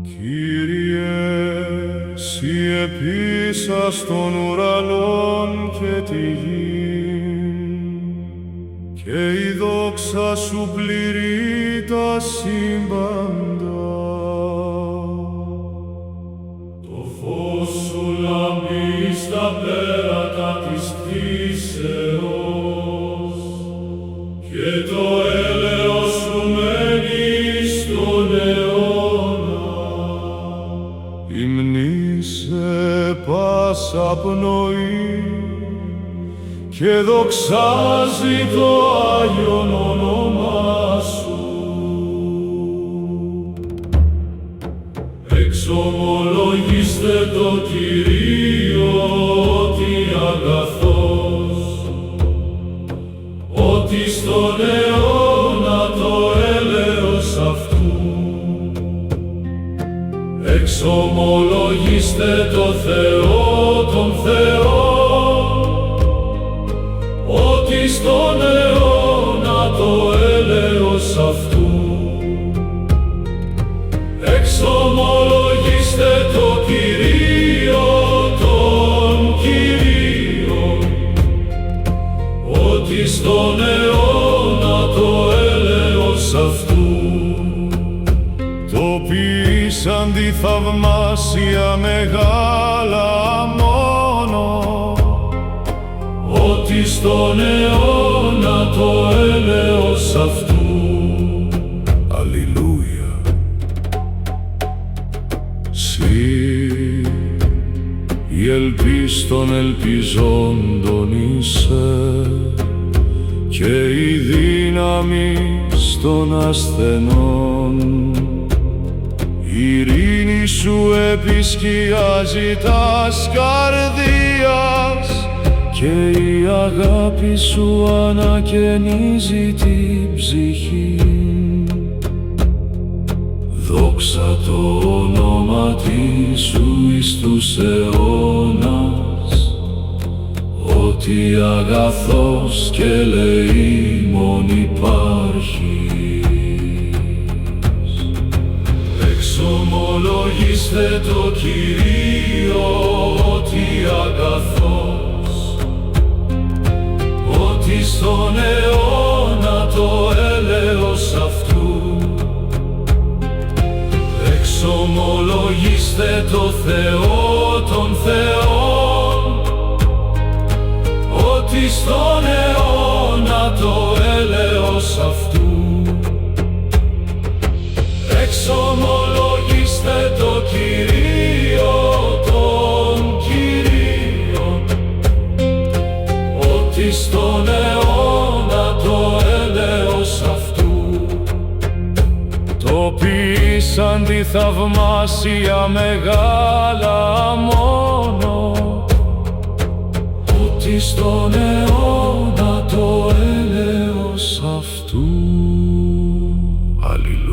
Κύριε, Συ επίσας των ουρανών και τη γην, και η δόξα Σου πληρεί τα σύμπαντα. Το φως Σου λάμπει στα πέρατα της κτήσεως, και το έλεος Σου μένει στον αιώνα. Υμνήσε πάσα πνοή και δοξάζει το Άγιον όνομά Σου. Εξομολογήστε το Κυρίο ότι αγαθός, ότι στον αιώνα το έλεος Αυτού. Εξομολογήστε το Θεό των Θεών, ότι στον αιώνα το έλεος Αυτού. Εξομολογήστε το Κυρίο των Κυρίων, ότι στον αιώνα το έλεος Αυτού. Το ποιήσαν τη θαυμάσια μεγάλα μόνο, ότι στον αιώνα το έλεος Αυτού. Αλληλούια. Συ, η ελπίς των ελπιζόντων είσαι, και η δύναμη των ασθενών. Η ειρήνη Σου επισκιάζει τας καρδίας, και η αγάπη Σου ανακαινίζει την ψυχή. Δόξα το όνομα Σου εις τους αιώνας, ότι αγαθός και ελεήμων υπάρχεις. Εξομολογήστε το Κυρίο ότι αγαθός, ότι στον αιώνα το έλεος Αυτού. Εξομολογήστε το Θεό των Θεών, ότι στον αιώνα το έλεος Αυτού. Εξομολογήστε το Κυρίο των Κυρίων, ότι στον αιώνα το έλεος Αυτού. Το ποιήσαν τη θαυμάσια μεγάλα μόνο, ότι στον αιώνα το έλεος Αυτού. Αλληλούια.